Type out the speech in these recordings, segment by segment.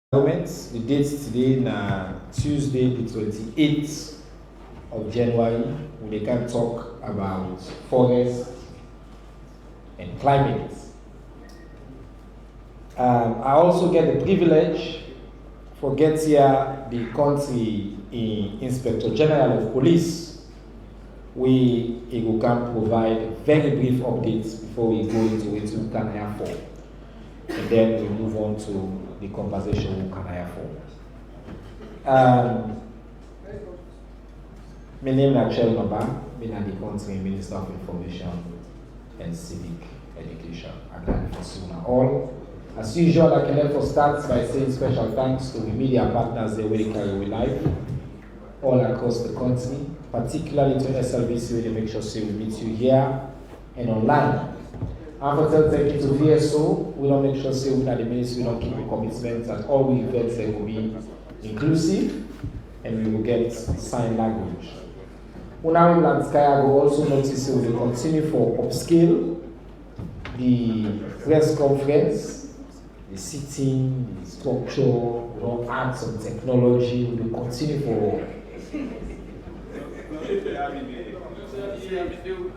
The date today na Tuesday, the 28th of January. We can talk about forest and climate. I also get the privilege for get here the country Inspector General of Police. We can provide very brief updates before we go into what we can hire for, and then we move on to the conversation we can hire for. My name is Achel Maba. I'm the country Minister of Information and Civic Education. I'm glad for soon all. As usual, I can therefore start by saying special thanks to the media partners that will carry away live all across the country, particularly to SLBC, where they make sure we meet you here and online. And for thank you to VSO, we don't make sure we at the ministry, we don't keep the commitment that all we events will be inclusive and we will get sign language. Unawi Lanskaya will also notice we will continue for upscale, the press conference, the sitting, the structure, arts and technology. We will continue for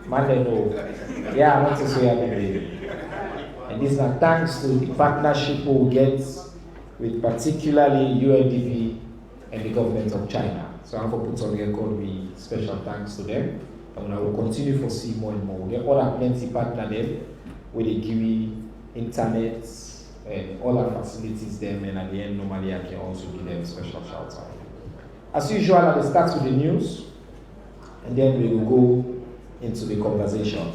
Monday, no. Yeah, I want to say happy. And this is thanks to the partnership we get with particularly UNDP and the government of China. So I want to put on record with special thanks to them. And I will continue to see more and more. There are other plenty partners where they give me internet and all our facilities them, and at the end normally I can also give them a special shout out. As usual, I will start with the news and then we will go into the conversation.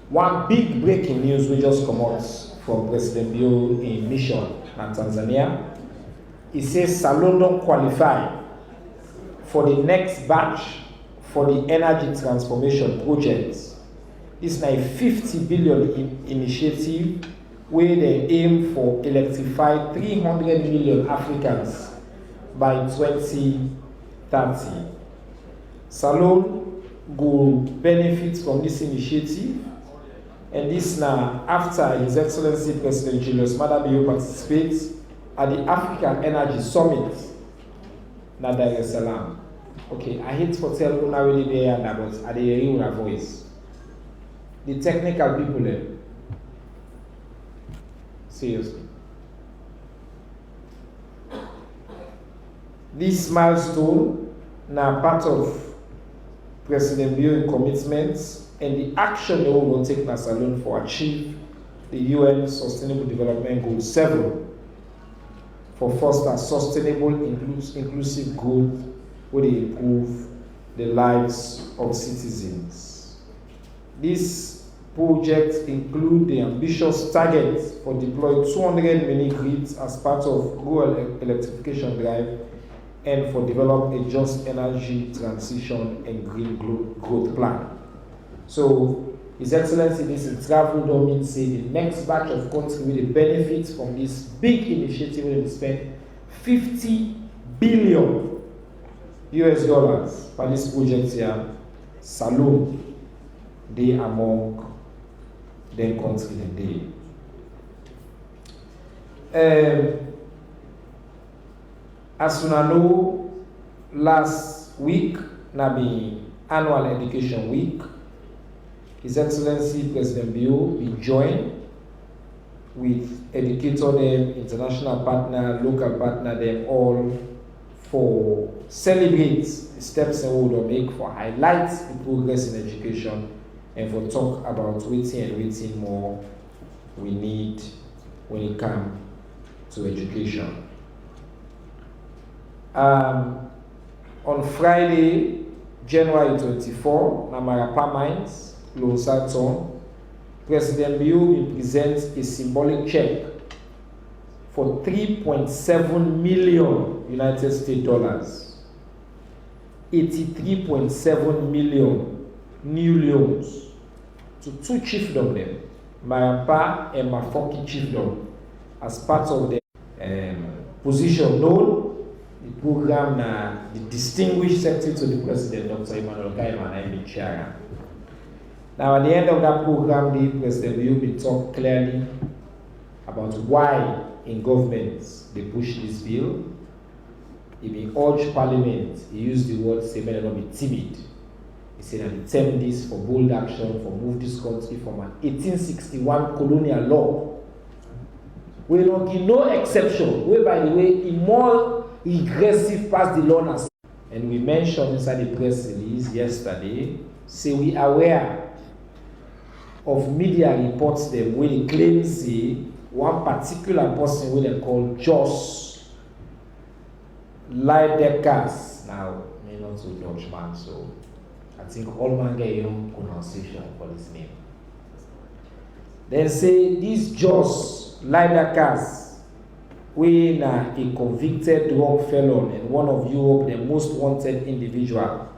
One big breaking news we just come out from President Leone in mission in Tanzania. He says Salon don't qualify for the next batch for the energy transformation project. This is a 50 billion initiative where they aim for electrify 300 million Africans by 2030. Salon will benefit from this initiative, and this now after His Excellency President Julius Maada participates at the African Energy Summit na Dar es Salaam. Okay, I hate for tell you really there, but I hear your voice. The technical people there. Seriously. This milestone now part of President Leone's commitments and the action they will take as Salon for achieve the UN Sustainable Development Goal 7 for foster sustainable inclusive growth where they improve the lives of citizens. This project includes the ambitious target for deploy 200 mini grids as part of rural electrification drive and for develop a just energy transition and green growth plan. So, His Excellency, this is travel don't mean say the next batch of countries will benefit from this big initiative where they spend $50 billion for this project here. Salon, they among the countries they. As you know, last week, na be annual education week. His Excellency President Bio be joined with educator them, international partner, local partner them all for celebrate the steps and we will make for highlight the progress in education and for talk about waiting more we need when it comes to education. On Friday, January 24, Namarapa Mines, Losaton, President Bio presents a symbolic check for $3.7 million United States dollars, 83.7 million new loans to two chiefdoms them, Marampa and Mafoki chiefdom, as part of the position known. The program the distinguished secretary to the president, Dr. Emmanuel Kaima, and chair. Now, at the end of that program, the President will be talk clearly about why in government, they push this bill. He may urge Parliament, he used the word, say, may not be timid. He said that they term this for bold action, for move this country from an 1861 colonial law. We don't give no exception, where, by the way, a more regressive past the law now. And we mentioned inside the press release yesterday, say we are aware of media reports them where they claim, say, one particular person where they call Jos Leidekas. Now, me not to Dutch man, so I think all man get your own pronunciation for this name. Then say this Jos Leidekas, we are a convicted drug felon and one of Europe the most wanted individual.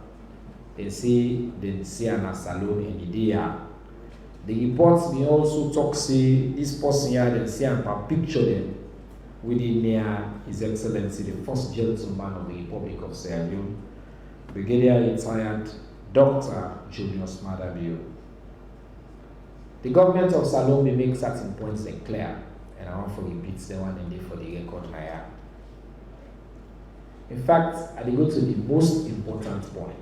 They say an asylum in India. The reports may also talk, say this person here, they see and picture them within near His Excellency, the first gentleman of the Republic of Sierra Leone, Brigadier retired Dr. Julius Madabio. The government of Salome may make certain points clear, and I want to repeat the one and day for the record now. In fact, I go to the most important point.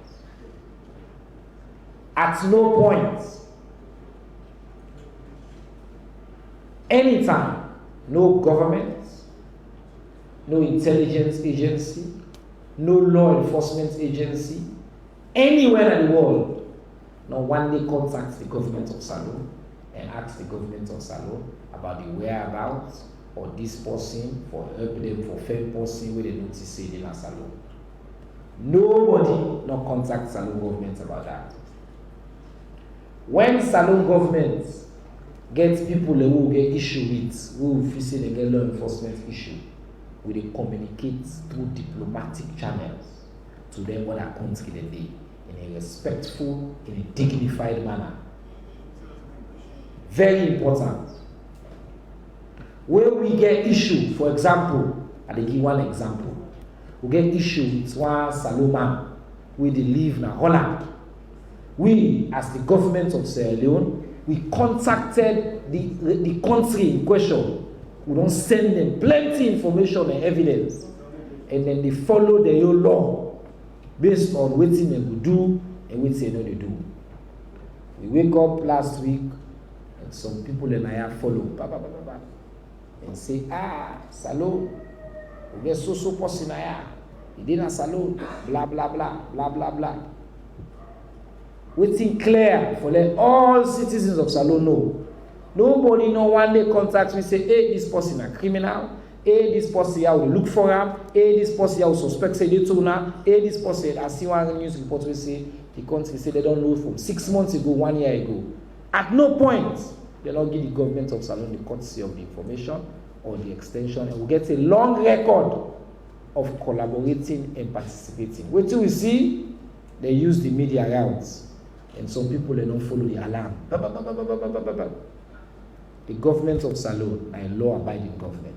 At no point, anytime, no government, no intelligence agency, no law enforcement agency, anywhere in the world, no one day contacts the government of Salome and asks the government of Salome about the whereabouts or this person for help them for fair person where they notice say they in Salome. Nobody no contacts Salome government about that. When Salome government gets people who get issue with, who feel say they get law enforcement issue, we they communicate through diplomatic channels to them other country that they in a respectful, in a dignified manner. Very important. Where we get issue, for example, I will give one example. We get issue with one Saloma where they live in Holland. We, as the government of Sierra Leone, we contacted the country in question. We don't send them plenty information and evidence. And then they follow the law based on what they will do and what they don't do. We wake up last week and some people in Naya follow and say, Salome, we get so person Naya. He didn't Salome, blah blah blah, blah blah blah. Waiting clear for let all citizens of Salome know. Nobody no one day contacts me say, hey, this person a criminal. Hey, this person here will look for him. Hey, this person here will suspect say they too now. Hey, this person, I see one news report will say the country say they don't know from 6 months ago, 1 year ago. At no point they don't give the government of Salome the courtesy of the information or the extension, and we get a long record of collaborating and participating. Wait till we see they use the media routes. And some people they don't follow the alarm. The government of Salome are a law-abiding government.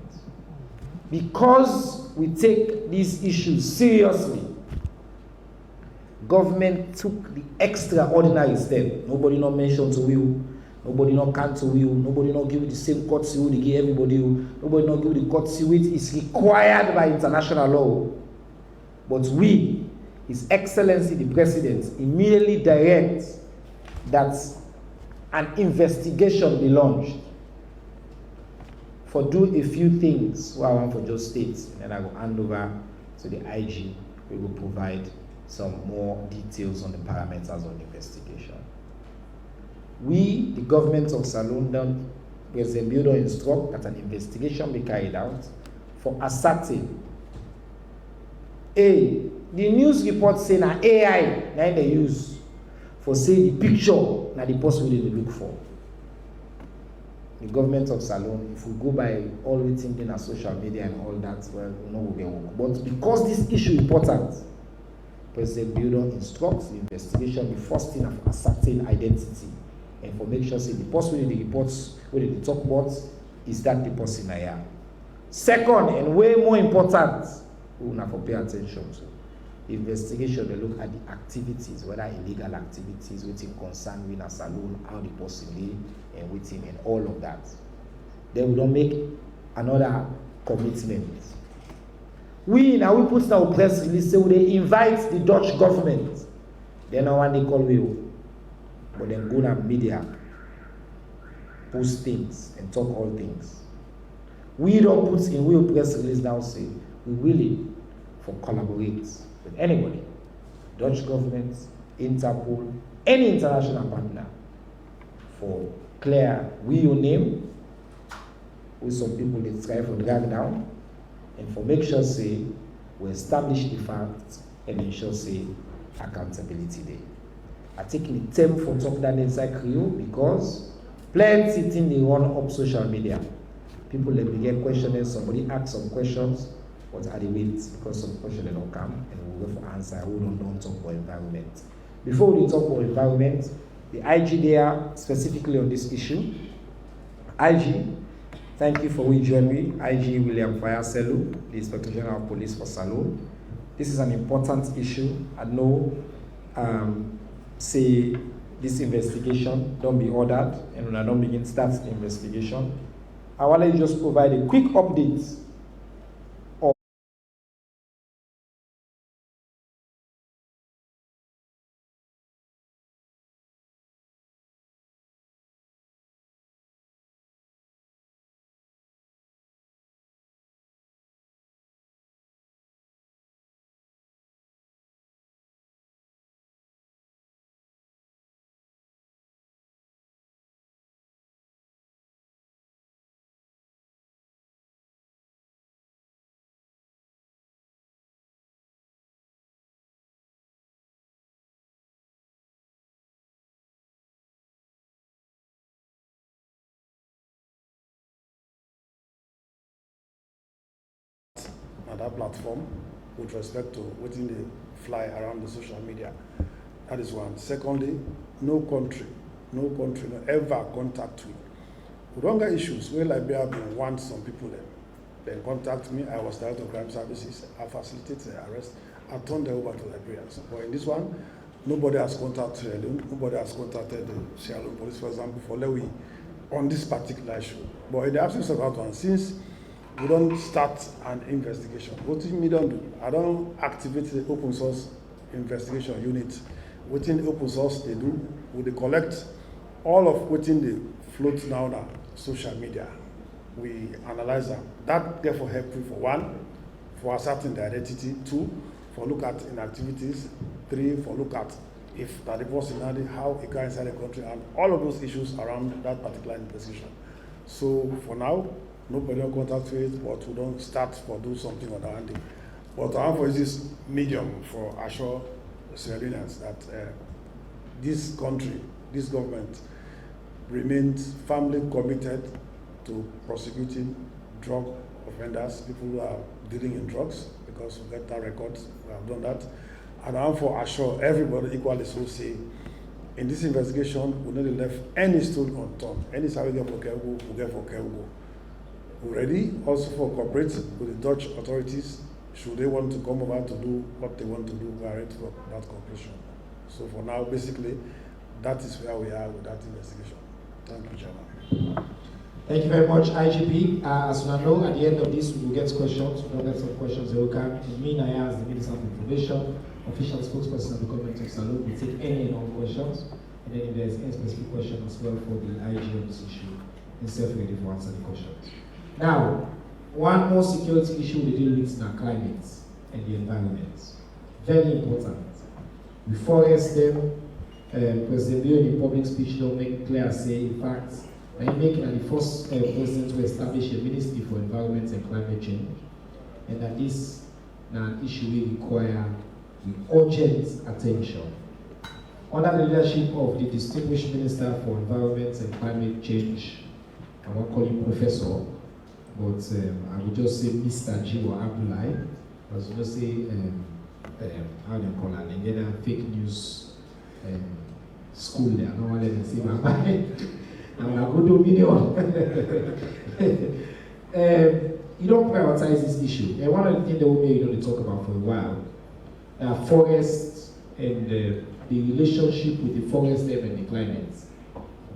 Because we take these issues seriously, government took the extraordinary step. Nobody not mentioned to you, nobody not can to you, nobody not give you the same courtesy they give everybody, nobody not give you the courtesy which is required by international law. But we, His Excellency the President, immediately directs that an investigation be launched for do a few things what I want for just states, and then I will hand over to the IG. We will provide some more details on the parameters of the investigation. We, the government of Salome, President Bureau instruct that an investigation be carried out for ascertain. The news report say na AI na they use for say the picture na the person they look for. The government of Salome, if we go by all we thinking on social media and all that, well, no will get work. But because this issue is important, President Bureau instructs the investigation be first thing of ascertain identity and for make sure say the person with the reports where they talk about is that the person I am. Second, and way more important, we will have to pay attention to. The investigation, they look at the activities, whether illegal activities, waiting concern with a saloon, how the person live, and waiting, and all of that. Then we don't make another commitment. We now we put our press release, so they invite the Dutch government. They know what they call will, but then go to media, post things and talk all things. We don't put in will press release now say we willing for collaborate with anybody, Dutch government, Interpol, any international partner, for clear we your name, with some people they try for drag down, and for make sure say we establish the facts and ensure say accountability there. I take the term for talk that inside Creole because plenty things they run up social media. People they begin questioning, somebody ask some questions, but are they wait because some questions they don't come and we wait for answer. We don't talk about environment. Before we talk about environment, the IG there specifically on this issue. IG, thank you for we join me. IG William Fire Selu, the Inspector General of Police for Salone. This is an important issue. I know say this investigation don't be ordered and when I don't begin start the investigation. I want to just provide a quick update of that platform with respect to what's in the fly around the social media. That is one. Secondly, no country no ever contact me. We don't get issues where Liberia been want some people then contact me. I was director of crime services. I facilitated the arrest. I turned them over to Liberians. But in this one, nobody has contacted Leone. Nobody has contacted the Sierra Leone police, for example, for Leone on this particular issue. But in the absence of that one, since we don't start an investigation, what me don't do? I don't activate the open source investigation unit. What in the open source they do, they collect all of what in the float now on social media. We analyze them. That therefore helps you for one, for ascertain the identity, two, for look at inactivities, three, for look at if that the personality, how it can inside the country, and all of those issues around that particular investigation. So for now, nobody will contact with, but we don't start for do something on our hand. But our for this medium for assure Sierra Leoneans that this country, this government remains firmly committed to prosecuting drug offenders, people who are dealing in drugs, because we get that record, we have done that. And I'm for assure everybody equally so say, in this investigation, we never left any stone unturned. Any salary for Kelgo, we get for Kelgo. We're ready also for cooperate with the Dutch authorities. Should they want to come over to do what they want to do, we are ready for that cooperation. So for now, basically, that is where we are with that investigation. Thank you, Chairman. Thank you very much, IGP. As you know, at the end of this, we will get questions. We will get some questions. They will come. Me, Naya, as the Minister of Information, official spokesperson of the government of Salone, will take any and all questions. And then if there is any specific question as well for the IG on this issue, himself ready to answer the questions. Now, one more security issue we deal with is our climate and the environment. Very important. We forest them. President Leone in public speech don't make clear say, in fact, I make the first president to establish a ministry for environment and climate change, and that this is an issue we require urgent attention. Under the leadership of the distinguished Minister for Environment and Climate Change, I won't call him Professor, but I would just say Mr. Jiwa Abdullahi, as you just say, how do you call that? Nigerian fake news school there. I don't want to say my mind. I'm a good video. You don't prioritize this issue. And one of the things that we may talk about for a while, forests and the relationship with the forest and the climate.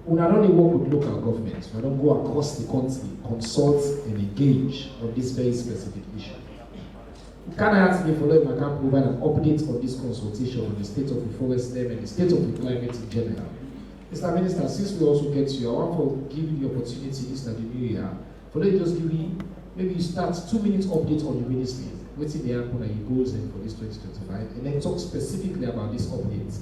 we not only work with local governments, we don't go across the country, consult and engage on this very specific issue. Can I ask me for if I can provide an update on this consultation on the state of the forest them and the state of the climate in general? Mr. Minister, since we also get to you, I want to give you the opportunity this is the new year, for let just give me, maybe you start 2 minutes update on your ministry, what's in the happen and your goals for this 2025, and then talk specifically about this update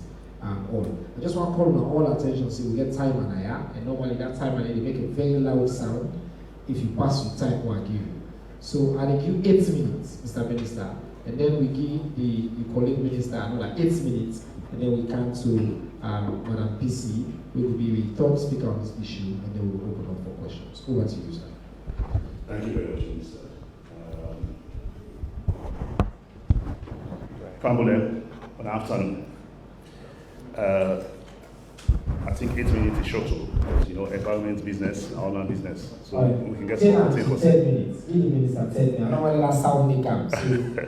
all. I just want to call on all attention, so we get time and normally that time and they make a very loud sound if you pass your time what I give you. So I give 8 minutes, Mr. Minister, and then we give the colleague minister another 8 minutes, and then we come to Madam PC, who will be the third speaker on this issue, and then we'll open up for questions. Over to you, sir. Thank you very much, Minister. Fambule, good afternoon. I think 8 minutes is short, because environment business, our own business. So we can get something for 10 minutes. Give the minister 10 minutes. I don't want to last sound the camp, so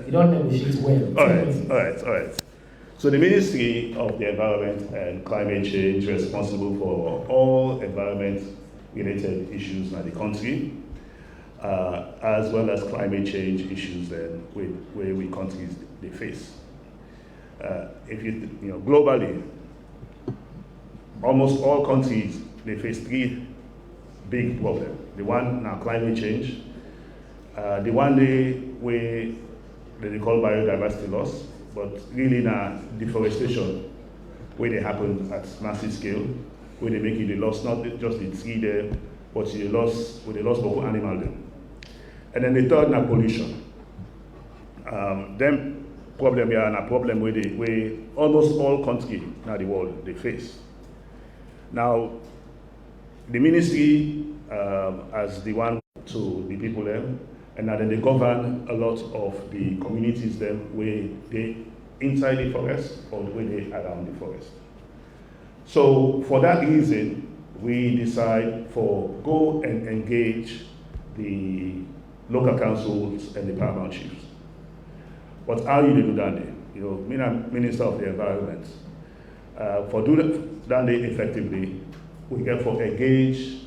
you don't negotiate well. All right. So the Ministry of the Environment and Climate Change is responsible for all environment-related issues in the country, as well as climate change issues where we countries they face. If globally, almost all countries they face 3 big problems. The one now climate change, the one where they call biodiversity loss, but really now deforestation, where they happen at massive scale, where they make it the loss not just the tree there, but the loss of animal there. And then the third now pollution. Them problem here and a problem where almost all countries now the world they face. Now, the ministry as the one to the people there, and then they govern a lot of the communities them where they inside the forest or where they around the forest. So for that reason, we decide for go and engage the local councils and the paramount chiefs. But how you do that day? Me and Minister of the Environment. For do that day effectively, we get for engage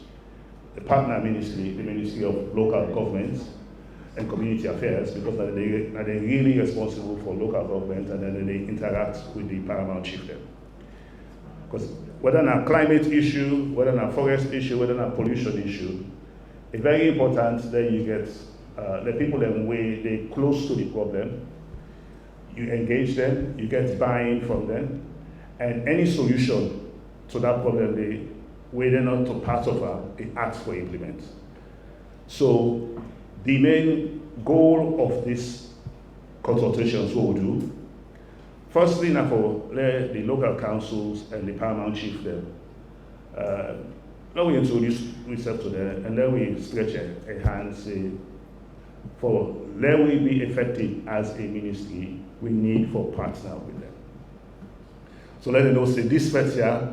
the partner ministry, the Ministry of Local Government and Community Affairs, because they're really responsible for local government, and then they interact with the paramount chief there. Because whether it's a climate issue, whether it's a forest issue, whether it's a pollution issue, it's very important that you get the people that way they close to the problem, you engage them, you get buy-in from them, and any solution to that problem, they're not to part of they ask for implement. So the main goal of this consultations, what we do, firstly, now for the local councils and the paramount chief them, now we introduce ourselves to them, and then we stretch a hand, say, for let we be effective as a ministry, we need for partner with them. So let them know, say, this first year,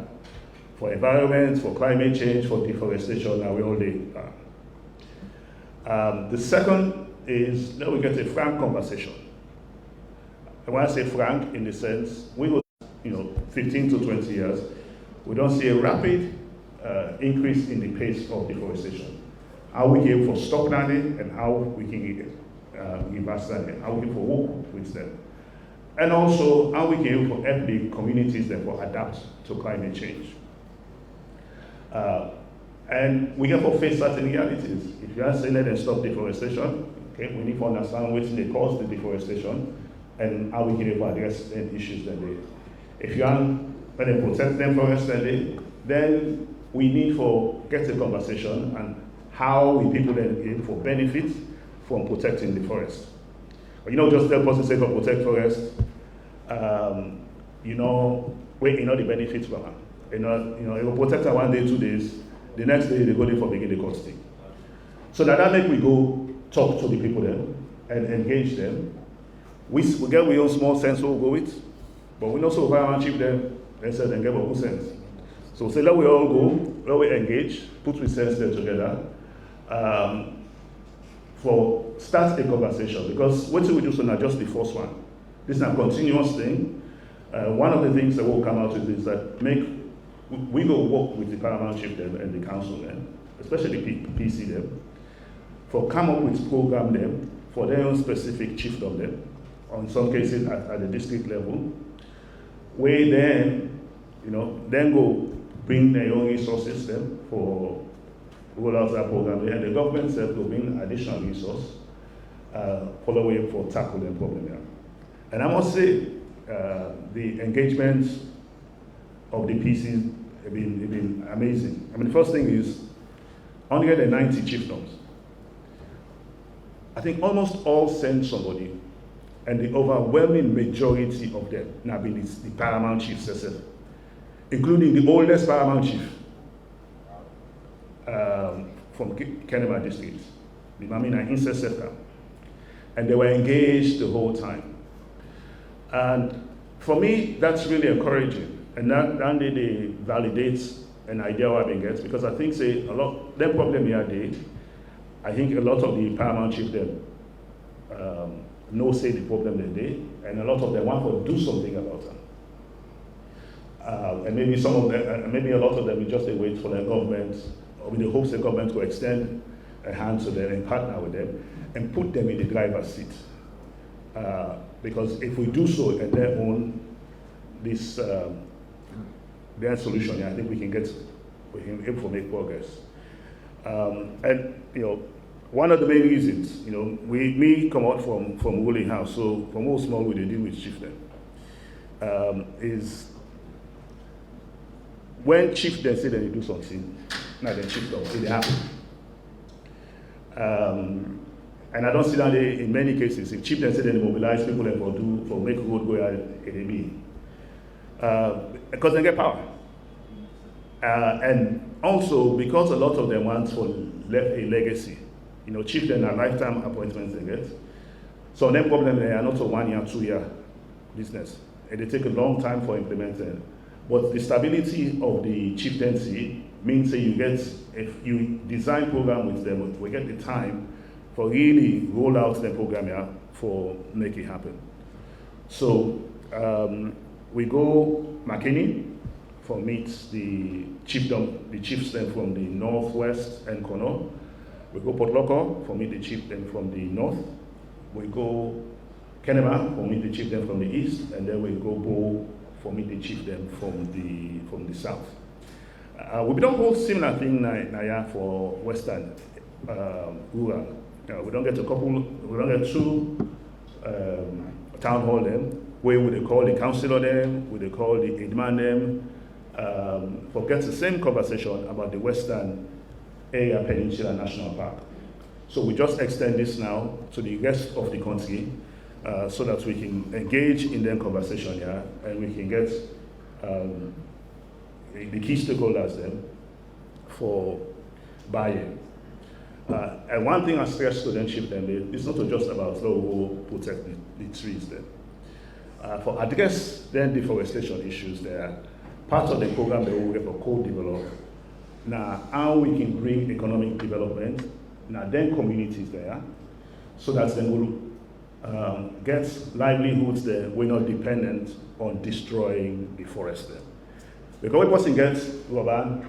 for environment, for climate change, for deforestation, now we all there. The second is that we get a frank conversation. I want to say frank in the sense, we will, 15 to 20 years, we don't see a rapid increase in the pace of deforestation. How we can for stop landing and how we can reverse landing, how we can for work with them. And also how we can for help the communities that will adapt to climate change. And we can for face certain realities. If you are saying let them stop deforestation, okay, we need to understand what they cause the deforestation and how we can address the issues that they. If you are let them protect them forest then we need for get a conversation and how we people then for benefit from protecting the forest. Just tell us to say for protect forest, where the benefits from it. It will protect 1 day, 2 days. The next day they go there for begin the cost thing. So that make we go talk to the people there and engage them. We get our own small sense we'll go with, but we also environment chief them and say then get our own sense. So say let we all go, let we engage, put we sense there together, for start a conversation, because what we do so not just the first one. This is a continuous thing. One of the things that will come out with is that make we go work with the paramount chief them and the council them, especially PC them, for come up with program them for their own specific chiefdom them, or in some cases at the district level, where then, then go bring their own resources them for roll out that program, and the government self will bring additional resource for the way for tackle the problem here. And I must say, the engagement of the PCs have been amazing. I mean, the first thing is 190 chiefdoms. I think almost all send somebody, and the overwhelming majority of them now been the paramount chiefs themselves, including the oldest paramount chief from Kenema district, the Mamina Inseseka. And they were engaged the whole time. And for me, that's really encouraging. And that they validates an idea I've been getting, because I think say a lot, that problem here they, I think a lot of the paramount chief them know say the problem that they, and a lot of them want to do something about them. And maybe some of them, maybe a lot of them will just wait for the government, or with the hopes the government will extend a hand to them and partner with them and put them in the driver's seat. Because if we do so and they own this their solution, I think we can able to make progress. And one of the main reasons, we come out from ruling house, so from all small we deal with chieftain, is when chieftain say they do something, now the chieftain it happen. And I don't see that in many cases, if chieftain say they mobilize people and for make road go because they get power. And also because a lot of them want for left a legacy. Chieftain are lifetime appointments they get. So no problem, they are not a 1 year, 2 year business. And they take a long time for implementing. But the stability of the chieftaincy means that if you design program with them, we get the time for really roll out the program here for make it happen. So we go McKinney for meet the chiefdom, the chiefs then from the northwest and Kono. We go Port Loko for meet the chieftain from the north. We go Kenema for meet the chieftain from the east, and then we go Bo for meet the chieftain from the south. We don't hold similar thing now for Western rural. We don't get two town hall them, where would they call the councillor them, would they call the aidman them, forget the same conversation about the Western Area Peninsula National Park. So we just extend this now to the rest of the country so that we can engage in the conversation here and we can get the key stakeholders then for buy-in. And one thing I stress to them, chief them, it's not just about who protect the trees then. For address then deforestation issues there, part of the program that we will co-develop. Now, how we can bring economic development, now then communities there, so that then we'll get livelihoods there, we're not dependent on destroying the forest there. Because we person gets rubber,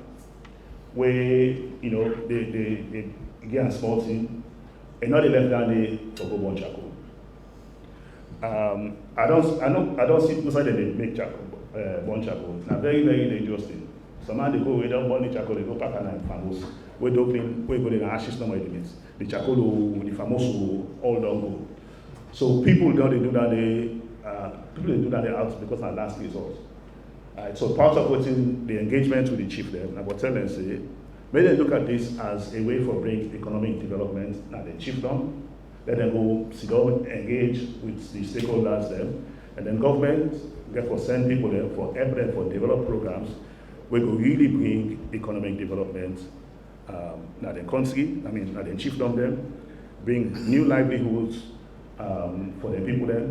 where, they get a small thing, and now they left down there for go burn charcoal. I don't see people say that they make charcoal, burn charcoal. Now very, very dangerous thing. Some man they go away, don't burn the charcoal, they go pack and famous. We don't clean, we go in the ashes, no more limits. The charcoal, the famous, all don't go. So people don't do that they out because our last resort. So part of what's the engagement with the chief there, I will tell them say, may they look at this as a way for bring economic development. Now the chiefdom, let them go sit down, engage with the stakeholders there, and then government therefore send people there for help them for develop programs where we really bring economic development. Now the country, now the chiefdom them, bring new livelihoods for the people there.